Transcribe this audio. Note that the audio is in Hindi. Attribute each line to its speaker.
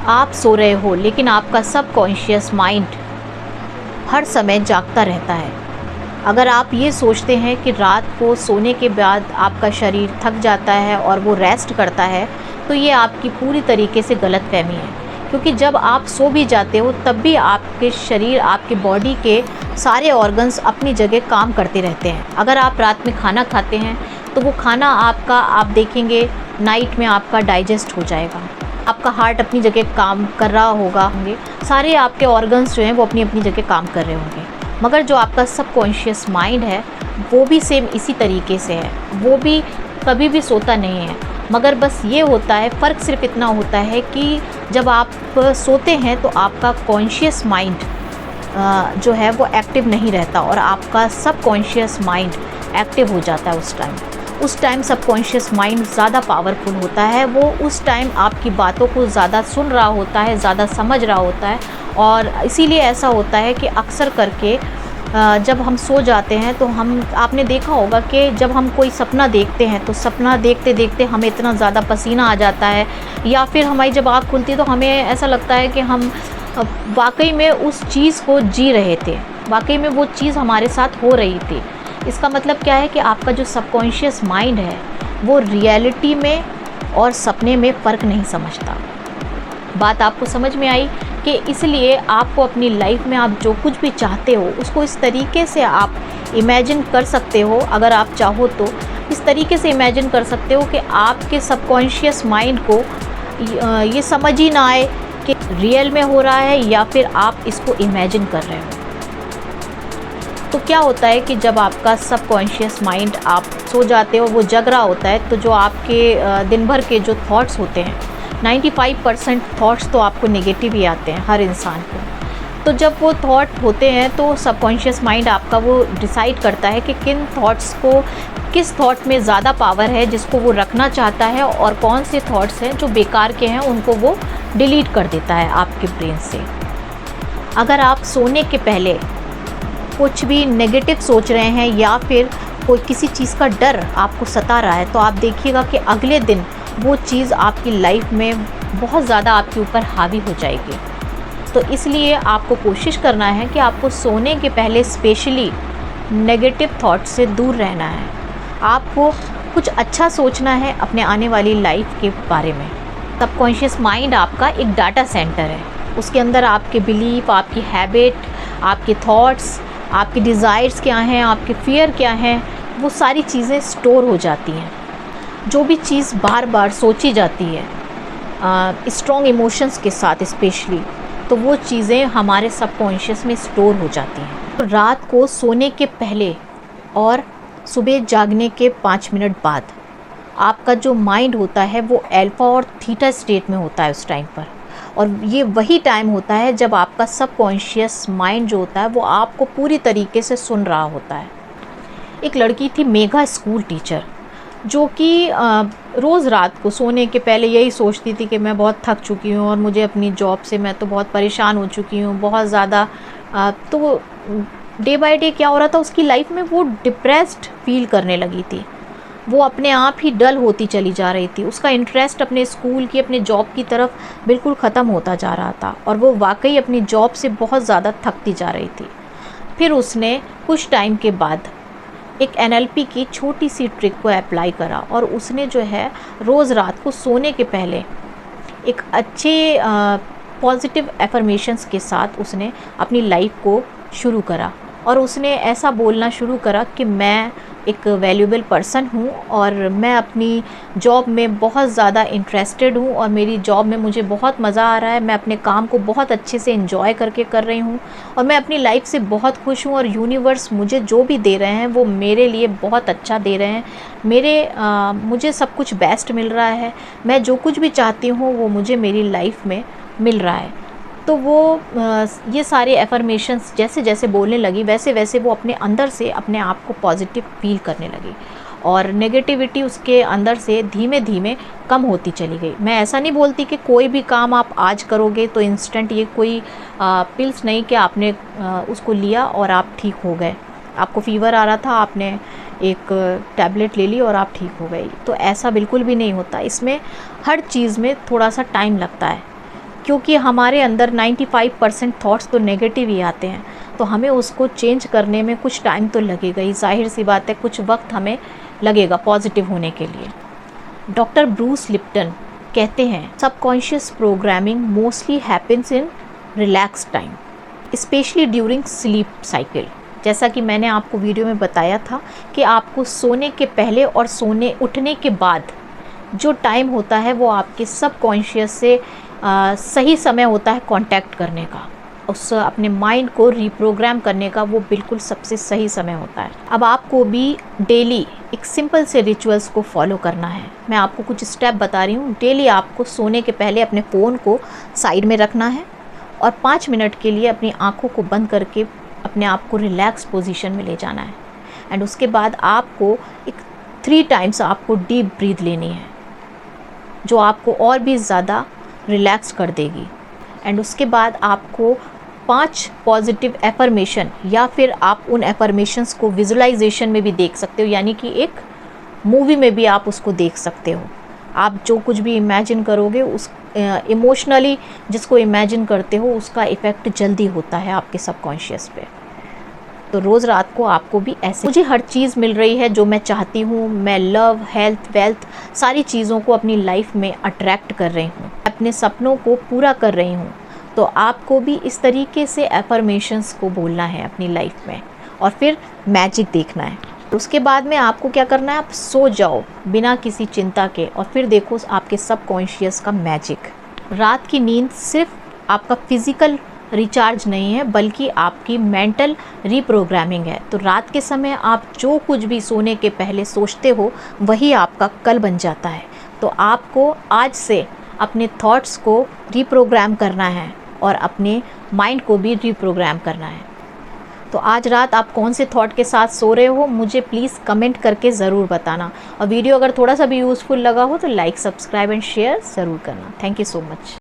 Speaker 1: आप सो रहे हो लेकिन आपका सबकॉन्शियस माइंड हर समय जागता रहता है। अगर आप ये सोचते हैं कि रात को सोने के बाद आपका शरीर थक जाता है और वो रेस्ट करता है, तो ये आपकी पूरी तरीके से गलतफहमी है। क्योंकि जब आप सो भी जाते हो तब भी आपके शरीर, आपके बॉडी के सारे ऑर्गन्स अपनी जगह काम करते रहते हैं। अगर आप रात में खाना खाते हैं तो वो खाना आपका, आप देखेंगे नाइट में आपका डाइजेस्ट हो जाएगा। आपका हार्ट अपनी जगह काम कर रहा होंगे, सारे आपके ऑर्गन्स जो हैं वो अपनी अपनी जगह काम कर रहे होंगे। मगर जो आपका सबकॉन्शियस माइंड है वो भी सेम इसी तरीके से है, वो भी कभी भी सोता नहीं है। मगर बस ये होता है, फ़र्क सिर्फ इतना होता है कि जब आप सोते हैं तो आपका कॉन्शियस माइंड जो है वो एक्टिव नहीं रहता और आपका सबकॉन्शियस माइंड एक्टिव हो जाता है। उस टाइम सबकॉन्शियस माइंड ज़्यादा पावरफुल होता है। वो उस टाइम आपकी बातों को ज़्यादा सुन रहा होता है, ज़्यादा समझ रहा होता है। और इसीलिए ऐसा होता है कि अक्सर करके जब हम सो जाते हैं तो आपने देखा होगा कि जब हम कोई सपना देखते हैं तो सपना देखते देखते हमें इतना ज़्यादा पसीना आ जाता है, या फिर हमारी जब आँख खुलती है तो हमें ऐसा लगता है कि हम वाकई में उस चीज़ को जी रहे थे, वाकई में वो चीज़ हमारे साथ हो रही थी। इसका मतलब क्या है कि आपका जो सबकॉन्शियस माइंड है वो रियलिटी में और सपने में फ़र्क नहीं समझता। बात आपको समझ में आई कि इसलिए आपको अपनी लाइफ में आप जो कुछ भी चाहते हो उसको इस तरीके से आप इमेजिन कर सकते हो। अगर आप चाहो तो इस तरीके से इमेजिन कर सकते हो कि आपके सबकॉन्शियस माइंड को ये समझ ही ना आए कि रियल में हो रहा है या फिर आप इसको इमेजिन कर रहे हो। तो क्या होता है कि जब आपका सबकॉन्शियस माइंड, आप सो जाते हो, वो जग रहा होता है, तो जो आपके दिन भर के जो थॉट्स होते हैं 95% थॉट्स तो आपको नेगेटिव ही आते हैं हर इंसान को। तो जब वो थॉट होते हैं तो सबकॉन्शियस माइंड आपका वो डिसाइड करता है कि किस थॉट में ज़्यादा पावर है जिसको वो रखना चाहता है, और कौन से थॉट्स हैं जो बेकार के हैं उनको वो डिलीट कर देता है आपके ब्रेन से। अगर आप सोने के पहले कुछ भी नेगेटिव सोच रहे हैं या फिर कोई किसी चीज़ का डर आपको सता रहा है, तो आप देखिएगा कि अगले दिन वो चीज़ आपकी लाइफ में बहुत ज़्यादा आपके ऊपर हावी हो जाएगी। तो इसलिए आपको कोशिश करना है कि आपको सोने के पहले स्पेशली नेगेटिव थॉट से दूर रहना है। आपको कुछ अच्छा सोचना है अपने आने वाली लाइफ के बारे में। सबकॉन्शियस माइंड आपका एक डाटा सेंटर है, उसके अंदर आपके बिलीफ, आपकी हैबिट, आपके थॉट्स, आपके डिज़ायर्स क्या हैं, आपके फियर क्या हैं, वो सारी चीज़ें स्टोर हो जाती हैं। जो भी चीज़ बार बार सोची जाती है स्ट्रॉन्ग इमोशंस के साथ स्पेशली, तो वो चीज़ें हमारे सबकॉन्शियस में स्टोर हो जाती हैं। तो रात को सोने के पहले और सुबह जागने के 5 मिनट बाद आपका जो माइंड होता है वो अल्फा और थीटा स्टेट में होता है उस टाइम पर। और ये वही टाइम होता है जब आपका सबकॉन्शियस माइंड जो होता है वो आपको पूरी तरीके से सुन रहा होता है। एक लड़की थी मेघा, स्कूल टीचर, जो कि रोज़ रात को सोने के पहले यही सोचती थी कि मैं बहुत थक चुकी हूँ और मुझे अपनी जॉब से मैं तो बहुत परेशान हो चुकी हूँ बहुत ज़्यादा। तो डे बाय डे क्या हो रहा था उसकी लाइफ में, वो डिप्रेस्ड फील करने लगी थी। वो अपने आप ही डल होती चली जा रही थी। उसका इंटरेस्ट अपने स्कूल की, अपने जॉब की तरफ बिल्कुल ख़त्म होता जा रहा था और वो वाकई अपनी जॉब से बहुत ज़्यादा थकती जा रही थी। फिर उसने कुछ टाइम के बाद एक NLP की छोटी सी ट्रिक को अप्लाई करा और उसने जो है रोज़ रात को सोने के पहले एक अच्छे पॉजिटिव एफर्मेशंस के साथ उसने अपनी लाइफ को शुरू करा। और उसने ऐसा बोलना शुरू करा कि मैं एक वैल्यूएबल पर्सन हूँ और मैं अपनी जॉब में बहुत ज़्यादा इंटरेस्टेड हूँ और मेरी जॉब में मुझे बहुत मज़ा आ रहा है। मैं अपने काम को बहुत अच्छे से एंजॉय करके कर रही हूँ और मैं अपनी लाइफ से बहुत खुश हूँ और यूनिवर्स मुझे जो भी दे रहे हैं वो मेरे लिए बहुत अच्छा दे रहे हैं। मुझे सब कुछ बेस्ट मिल रहा है। मैं जो कुछ भी चाहती हूँ वो मुझे मेरी लाइफ में मिल रहा है। तो वो ये सारे एफर्मेशंस जैसे जैसे बोलने लगी वैसे वैसे वो अपने अंदर से अपने आप को पॉजिटिव फील करने लगी और नेगेटिविटी उसके अंदर से धीमे धीमे कम होती चली गई। मैं ऐसा नहीं बोलती कि कोई भी काम आप आज करोगे तो इंस्टेंट, ये कोई पिल्स नहीं कि आपने उसको लिया और आप ठीक हो गए। आपको फ़ीवर आ रहा था, आपने एक टैबलेट ले ली और आप ठीक हो गई, तो ऐसा बिल्कुल भी नहीं होता। इसमें हर चीज़ में थोड़ा सा टाइम लगता है, क्योंकि हमारे अंदर 95% थॉट्स तो नेगेटिव ही आते हैं, तो हमें उसको चेंज करने में कुछ टाइम तो लगेगा ही, जाहिर सी बात है, कुछ वक्त हमें लगेगा पॉजिटिव होने के लिए। डॉक्टर ब्रूस लिप्टन कहते हैं subconscious programming mostly happens in relax time, specially during sleep cycle. जैसा कि मैंने आपको वीडियो में बताया था कि आपको सोने के पहले और उठने के बाद जो टाइम होता है वो आपके सबकॉन्शियस से सही समय होता है कांटेक्ट करने का, उस अपने माइंड को रीप्रोग्राम करने का, वो बिल्कुल सबसे सही समय होता है। अब आपको भी डेली एक सिंपल से रिचुअल्स को फॉलो करना है। मैं आपको कुछ स्टेप बता रही हूँ। डेली आपको सोने के पहले अपने फ़ोन को साइड में रखना है और 5 मिनट के लिए अपनी आँखों को बंद करके अपने आप को रिलैक्स पोजीशन में ले जाना है। एंड उसके बाद आपको 3 टाइम्स आपको डीप ब्रीथ लेनी है, जो आपको और भी ज़्यादा रिलैक्स कर देगी। एंड उसके बाद आपको 5 पॉजिटिव एफर्मेशन, या फिर आप उन एफर्मेशंस को विजुअलाइजेशन में भी देख सकते हो, यानी कि एक मूवी में भी आप उसको देख सकते हो। आप जो कुछ भी इमेजिन करोगे, उस इमोशनली जिसको इमेजिन करते हो उसका इफ़ेक्ट जल्दी होता है आपके सबकॉन्शियस पे। तो रोज़ रात को आपको भी ऐसे, मुझे हर चीज़ मिल रही है जो मैं चाहती हूँ, मैं लव, हेल्थ, वेल्थ, सारी चीज़ों को अपनी लाइफ में अट्रैक्ट कर रही हूँ, अपने सपनों को पूरा कर रही हूँ। तो आपको भी इस तरीके से एफर्मेशंस को बोलना है अपनी लाइफ में और फिर मैजिक देखना है। उसके बाद में आपको क्या करना है, आप सो जाओ बिना किसी चिंता के और फिर देखो आपके सबकॉन्शियस का मैजिक। रात की नींद सिर्फ आपका फिज़िकल रिचार्ज नहीं है, बल्कि आपकी मेंटल रीप्रोग्रामिंग है। तो रात के समय आप जो कुछ भी सोने के पहले सोचते हो वही आपका कल बन जाता है। तो आपको आज से अपने थॉट्स को रीप्रोग्राम करना है और अपने माइंड को भी रीप्रोग्राम करना है। तो आज रात आप कौन से थॉट के साथ सो रहे हो, मुझे प्लीज़ कमेंट करके ज़रूर बताना। और वीडियो अगर थोड़ा सा भी यूज़फुल लगा हो तो लाइक, सब्सक्राइब एंड शेयर ज़रूर करना। Thank you so much.